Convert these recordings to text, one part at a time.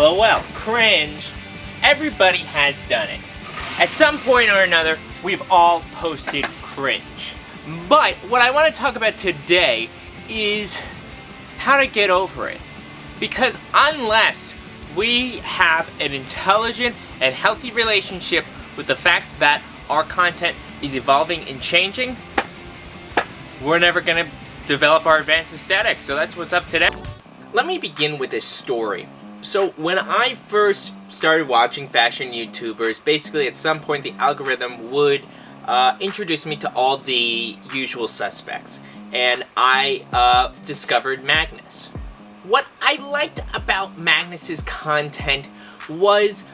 LOL, cringe. Everybody has done it. At some point or another, we've all posted cringe. But what I want to talk about today is how to get over it. Because unless we have an intelligent and healthy relationship with the fact that our content is evolving and changing, we're never going to develop our advanced aesthetic. So that's what's up today. Let me begin with this story. So when I first started watching fashion YouTubers, basically at some point the algorithm would introduce me to all the usual suspects. And I discovered Magnus. What I liked about Magnus's content was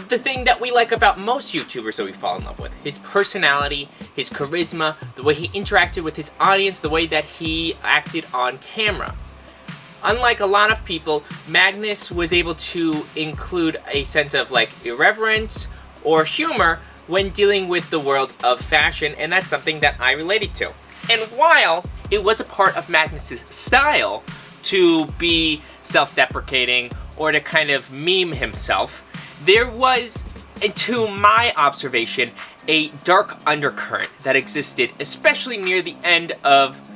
the thing that we like about most YouTubers that we fall in love with. His personality, his charisma, the way he interacted with his audience, the way that he acted on camera. Unlike a lot of people, Magnus was able to include a sense of like irreverence or humor when dealing with the world of fashion, and that's something that I related to. And while it was a part of Magnus's style to be self-deprecating or to kind of meme himself, there was, to my observation, a dark undercurrent that existed, especially near the end of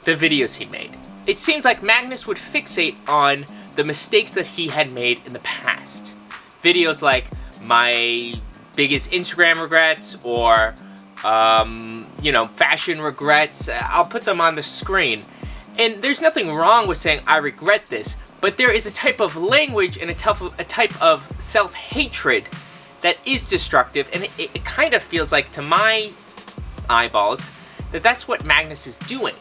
the videos he made. It seems like Magnus would fixate on the mistakes that he had made in the past. Videos like my biggest Instagram regrets or, fashion regrets, I'll put them on the screen. And there's nothing wrong with saying, I regret this, but there is a type of language and a type of self-hatred that is destructive, and it kind of feels like, to my eyeballs, that that's what Magnus is doing.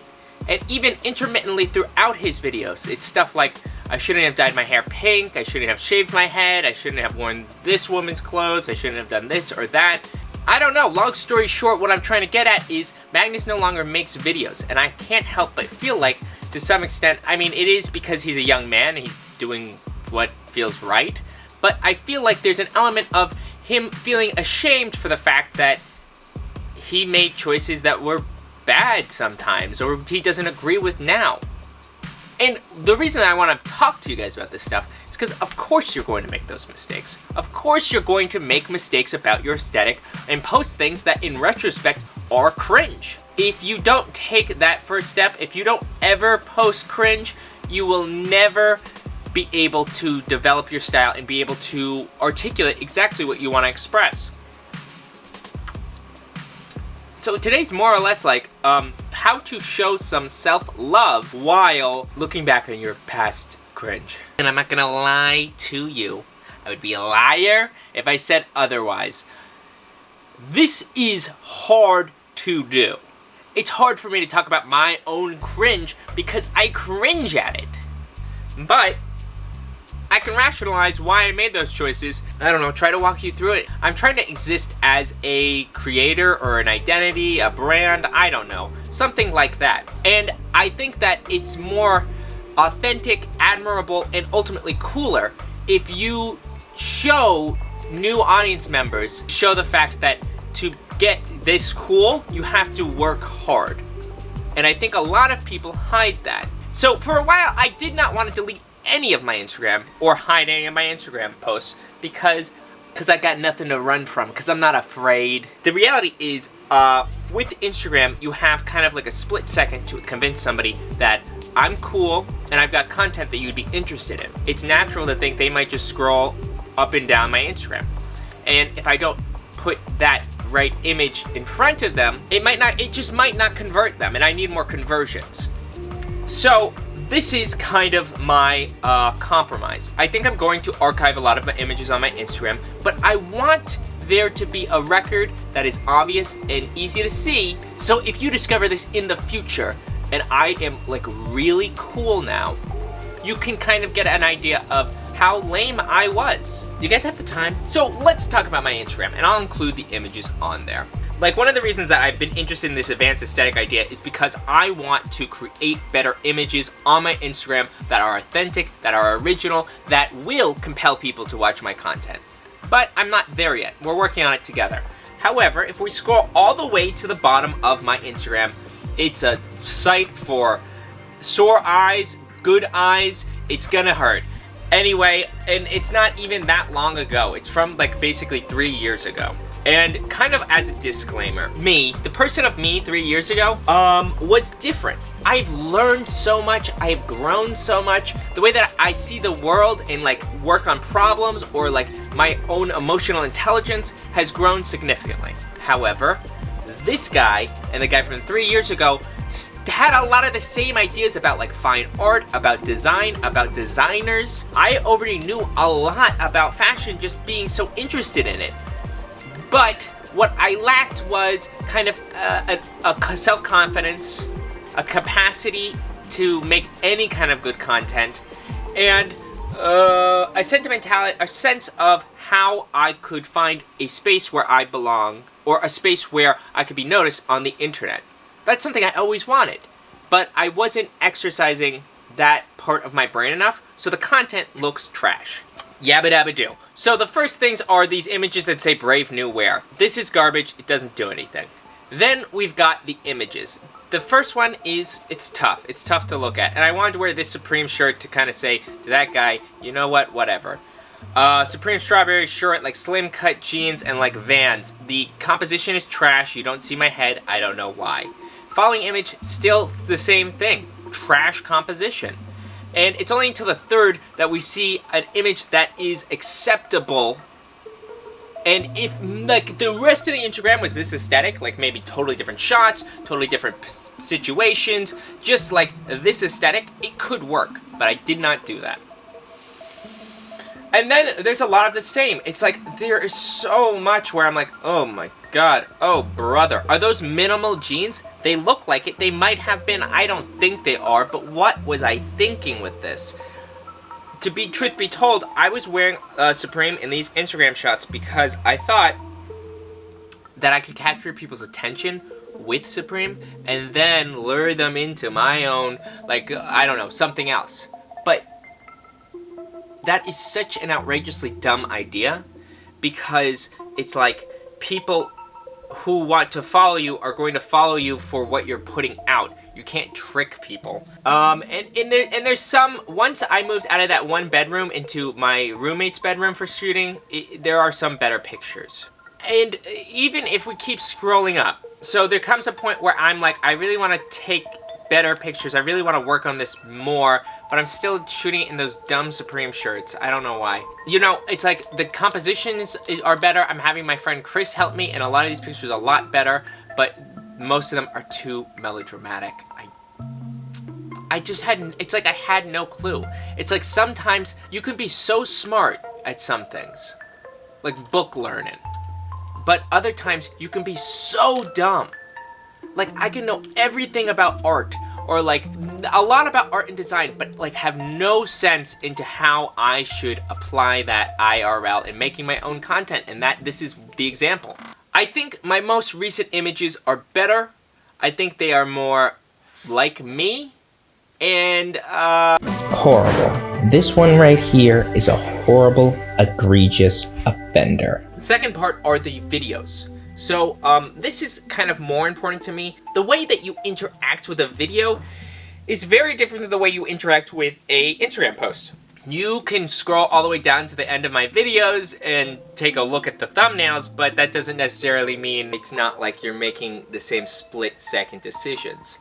And even intermittently throughout his videos, it's stuff like, I shouldn't have dyed my hair pink, I shouldn't have shaved my head, I shouldn't have worn this woman's clothes, I shouldn't have done this or that. I don't know, long story short, what I'm trying to get at is Magnus no longer makes videos, and I can't help but feel like, to some extent, I mean, it is because he's a young man and he's doing what feels right, but I feel like there's an element of him feeling ashamed for the fact that he made choices that were bad sometimes, or he doesn't agree with now. And the reason I want to talk to you guys about this stuff is because of course you're going to make those mistakes. Of course you're going to make mistakes about your aesthetic and post things that in retrospect are cringe. If you don't take that first step, if you don't ever post cringe, you will never be able to develop your style and be able to articulate exactly what you want to express. So today's more or less like how to show some self-love while looking back on your past cringe. And I'm not gonna lie to you. I would be a liar if I said otherwise. This is hard to do. It's hard for me to talk about my own cringe because I cringe at it. But I can rationalize why I made those choices. I don't know, try to walk you through it. I'm trying to exist as a creator or an identity, a brand, I don't know. Something like that. And I think that it's more authentic, admirable, and ultimately cooler if you show new audience members, show the fact that to get this cool, you have to work hard. And I think a lot of people hide that. So for a while, I did not want to delete any of my Instagram or hide any of my Instagram posts because I got nothing to run from, because I'm not afraid. The reality is, with Instagram, you have kind of like a split second to convince somebody that I'm cool and I've got content that you'd be interested in. It's natural to think they might just scroll up and down my Instagram. And if I don't put that right image in front of them, it just might not convert them, and I need more conversions. So this is kind of my compromise. I think I'm going to archive a lot of my images on my Instagram, but I want there to be a record that is obvious and easy to see, so if you discover this in the future, and I am like really cool now, you can kind of get an idea of how lame I was. You guys have the time? So let's talk about my Instagram, and I'll include the images on there. Like, one of the reasons that I've been interested in this advanced aesthetic idea is because I want to create better images on my Instagram that are authentic, that are original, that will compel people to watch my content. But I'm not there yet. We're working on it together. However, if we scroll all the way to the bottom of my Instagram, it's a site for sore eyes, good eyes. It's gonna hurt. Anyway, and it's not even that long ago. It's from like basically 3 years ago. And kind of as a disclaimer, me, the person of me 3 years ago, was different. I've learned so much, I've grown so much. The way that I see the world and like work on problems or like my own emotional intelligence has grown significantly. However, this guy and the guy from 3 years ago had a lot of the same ideas about like fine art, about design, about designers. I already knew a lot about fashion just being so interested in it. But what I lacked was kind of a self-confidence, a capacity to make any kind of good content, and a sentimentality, a sense of how I could find a space where I belong, or a space where I could be noticed on the internet. That's something I always wanted, but I wasn't exercising that part of my brain enough, so the content looks trash. Yabba dabba do. So the first things are these images that say Brave New Wear. This is garbage, it doesn't do anything. Then we've got the images. The first one is, it's tough to look at. And I wanted to wear this Supreme shirt to kind of say to that guy, you know what, whatever. Supreme strawberry shirt, like slim cut jeans and like Vans. The composition is trash, you don't see my head, I don't know why. Following image, still the same thing. Trash composition. And it's only until the third that we see an image that is acceptable. And if, like, the rest of the Instagram was this aesthetic, like maybe totally different shots, totally different situations, just like this aesthetic, it could work. But I did not do that. And then there's a lot of the same. It's like, there is so much where I'm like, oh my god, oh brother. Are those minimal jeans? They look like it. They might have been. I don't think they are. But what was I thinking with this? To be truth be told, I was wearing Supreme in these Instagram shots because I thought that I could capture people's attention with Supreme and then lure them into my own, like, I don't know, something else. But that is such an outrageously dumb idea because it's like people who want to follow you are going to follow you for what you're putting out. You can't trick people. And there's some, once I moved out of that one bedroom into my roommate's bedroom for shooting, there are some better pictures. And even if we keep scrolling up, so there comes a point where I'm like, I really want to take better pictures. I really want to work on this more, but I'm still shooting it in those dumb Supreme shirts. I don't know why. You know, it's like the compositions are better. I'm having my friend Chris help me, and a lot of these pictures are a lot better, but most of them are too melodramatic. I just had, it's like I had no clue. It's like sometimes you can be so smart at some things, like book learning, but other times you can be so dumb. Like, I can know everything about art, or like, a lot about art and design, but like have no sense into how I should apply that IRL in making my own content, and this is the example. I think my most recent images are better. I think they are more like me, and horrible. This one right here is a horrible, egregious offender. The second part are the videos. So, this is kind of more important to me. The way that you interact with a video is very different than the way you interact with a Instagram post. You can scroll all the way down to the end of my videos and take a look at the thumbnails, but that doesn't necessarily mean it's not like you're making the same split-second decisions.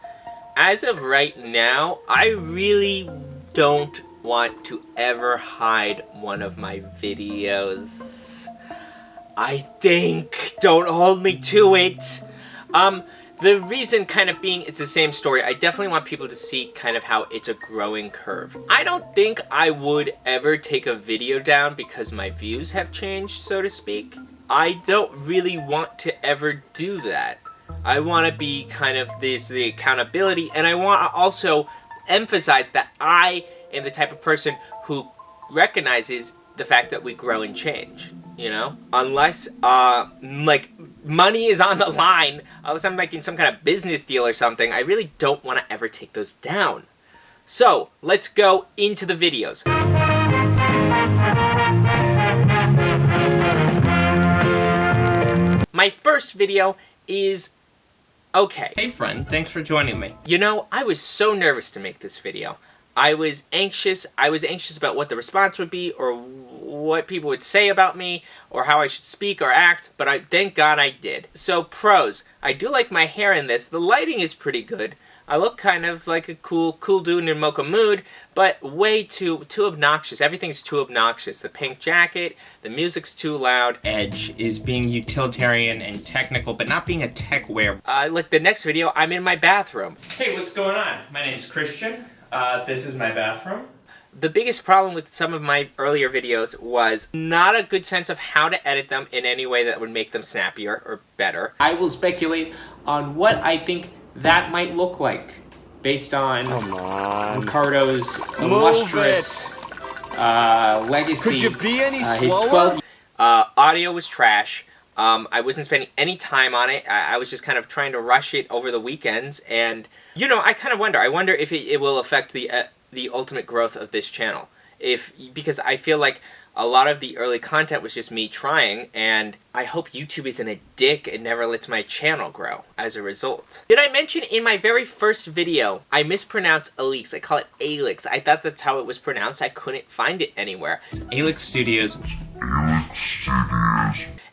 As of right now, I really don't want to ever hide one of my videos. I think. Don't hold me to it. The reason kind of being it's the same story. I definitely want people to see kind of how it's a growing curve. I don't think I would ever take a video down because my views have changed, so to speak. I don't really want to ever do that. I want to be kind of the accountability, and I want to also emphasize that I am the type of person who recognizes the fact that we grow and change. You know, unless, like, money is on the line, unless I'm making some kind of business deal or something, I really don't want to ever take those down. So, let's go into the videos. My first video is, okay. Hey friend, thanks for joining me. You know, I was so nervous to make this video. I was anxious. I was anxious about what the response would be, or what people would say about me, or how I should speak or act, but thank God I did. So pros, I do like my hair in this. The lighting is pretty good. I look kind of like a cool dude in mocha mood, but way too obnoxious. Everything's too obnoxious. The pink jacket, the music's too loud. Edge is being utilitarian and technical, but not being a tech wear. Like the next video, I'm in my bathroom. Hey, what's going on? My name's Christian. This is my bathroom. The biggest problem with some of my earlier videos was not a good sense of how to edit them in any way that would make them snappier or better. I will speculate on what I think that might look like based on Ricardo's illustrious legacy. Could you be any slower? His 12 audio was trash. I wasn't spending any time on it. I was just kind of trying to rush it over the weekends, and you know, I kind of wonder. I wonder if it will affect the ultimate growth of this channel. Because I feel like a lot of the early content was just me trying, and I hope YouTube isn't a dick and never lets my channel grow as a result. Did I mention in my very first video, I mispronounced Alix. I call it Alix. I thought that's how it was pronounced. I couldn't find it anywhere. It's Alix Studios.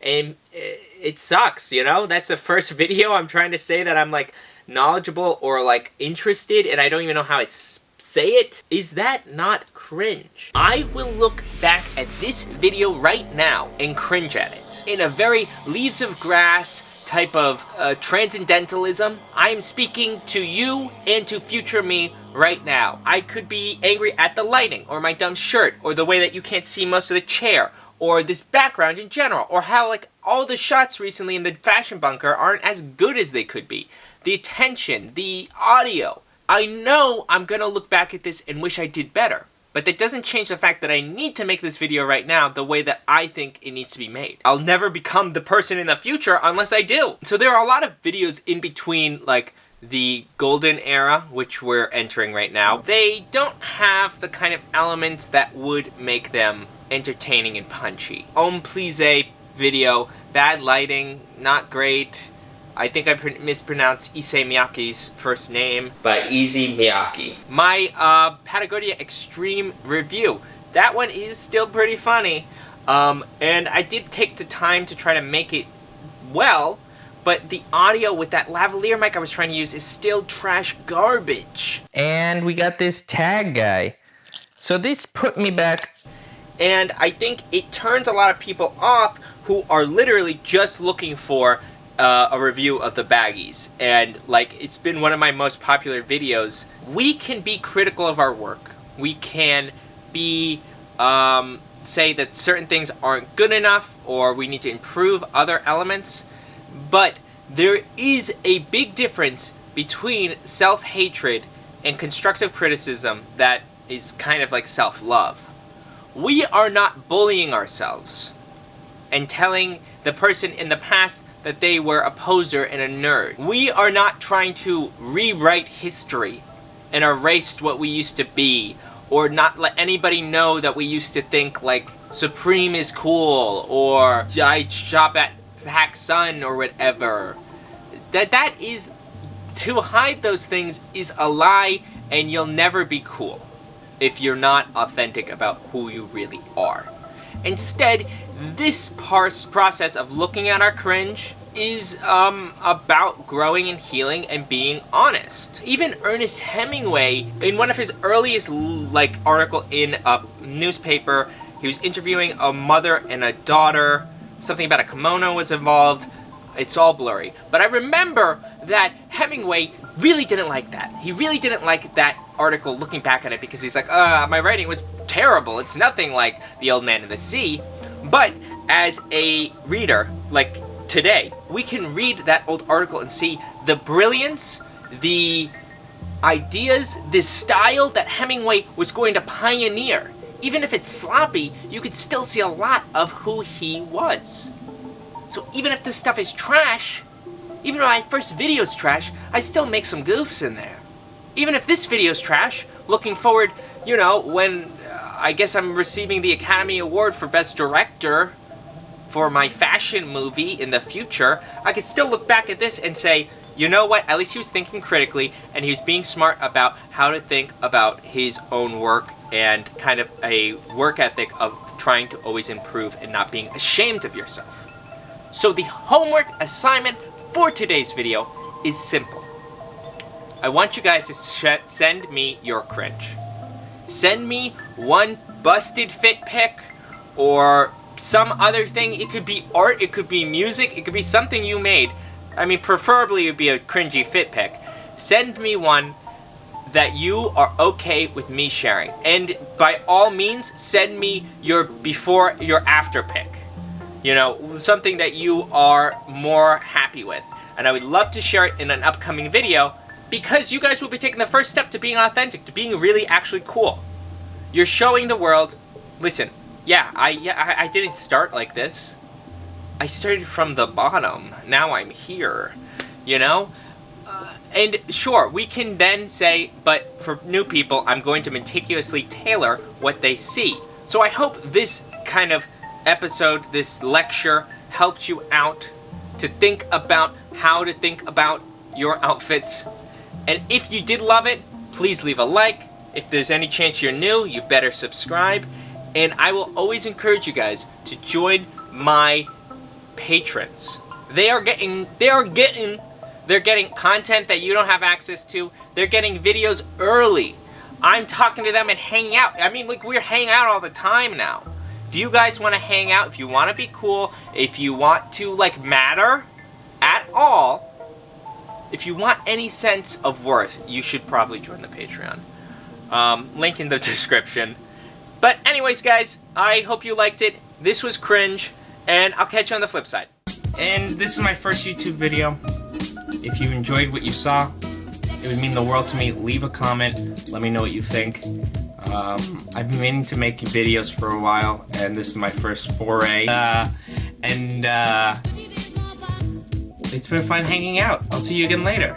And it sucks, you know? That's the first video I'm trying to say that I'm like knowledgeable or like interested, and I don't even know how it's say it. Is that not cringe? I will look back at this video right now and cringe at it. In a very Leaves of Grass type of transcendentalism, I am speaking to you and to future me right now. I could be angry at the lighting, or my dumb shirt, or the way that you can't see most of the chair, or this background in general, or how like all the shots recently in the fashion bunker aren't as good as they could be. The attention, the audio. I know I'm gonna look back at this and wish I did better, but that doesn't change the fact that I need to make this video right now the way that I think it needs to be made. I'll never become the person in the future unless I do. So there are a lot of videos in between, like the golden era, which we're entering right now. They don't have the kind of elements that would make them entertaining and punchy. Homme Please video, bad lighting, not great. I think I mispronounced Issei Miyake's first name, but Easy Miyake. My Patagonia Extreme review, that one is still pretty funny, and I did take the time to try to make it well, but the audio with that lavalier mic I was trying to use is still trash garbage. And we got this tag guy. So this put me back, and I think it turns a lot of people off who are literally just looking for a review of the baggies, and like it's been one of my most popular videos. We can be critical of our work. We can be say that certain things aren't good enough, or we need to improve other elements, but there is a big difference between self-hatred and constructive criticism that is kind of like self-love. We are not bullying ourselves and telling the person in the past that they were a poser and a nerd. We are not trying to rewrite history and erase what we used to be, or not let anybody know that we used to think like Supreme is cool, or I shop at PacSun or whatever. That is, to hide those things is a lie, and you'll never be cool if you're not authentic about who you really are. Instead, this process of looking at our cringe is about growing and healing and being honest. Even Ernest Hemingway, in one of his earliest article in a newspaper, he was interviewing a mother and a daughter. Something about a kimono was involved. It's all blurry. But I remember that Hemingway really didn't like that. He really didn't like that article, looking back at it, because he's like, my writing was terrible. It's nothing like The Old Man and the Sea. But as a reader, like today, we can read that old article and see the brilliance, the ideas, the style that Hemingway was going to pioneer. Even if it's sloppy, you could still see a lot of who he was. So even if this stuff is trash, even if my first video's trash, I still make some goofs in there. Even if this video's trash, looking forward, you know, when I guess I'm receiving the Academy Award for Best Director for my fashion movie in the future, I could still look back at this and say, you know what? At least he was thinking critically, and he was being smart about how to think about his own work and kind of a work ethic of trying to always improve and not being ashamed of yourself. So the homework assignment for today's video is simple. I want you guys to send me your cringe. Send me one busted fit pic or some other thing. It could be art, it could be music, it could be something you made. I mean, preferably it would be a cringy fit pic. Send me one that you are okay with me sharing. And by all means, send me your before, your after pic. You know, something that you are more happy with. And I would love to share it in an upcoming video because you guys will be taking the first step to being authentic, to being really actually cool. You're showing the world, listen, I didn't start like this. I started from the bottom. Now I'm here, you know? And sure, we can then say, but for new people, I'm going to meticulously tailor what they see. So I hope this kind of episode, this lecture, helped you out to think about how to think about your outfits. And if you did love it, please leave a like. If there's any chance you're new, you better subscribe. And I will always encourage you guys to join my patrons. They're getting content that you don't have access to. They're getting videos early. I'm talking to them and hanging out. I mean, like, we're hanging out all the time now. If you guys want to hang out, if you want to be cool, if you want to, like, matter at all, if you want any sense of worth, you should probably join the Patreon. Link in the description. But anyways, guys, I hope you liked it. This was Cringe, and I'll catch you on the flip side. And this is my first YouTube video. If you enjoyed what you saw, it would mean the world to me. Leave a comment. Let me know what you think. I've been meaning to make videos for a while, and this is my first foray. It's been fun hanging out. I'll see you again later.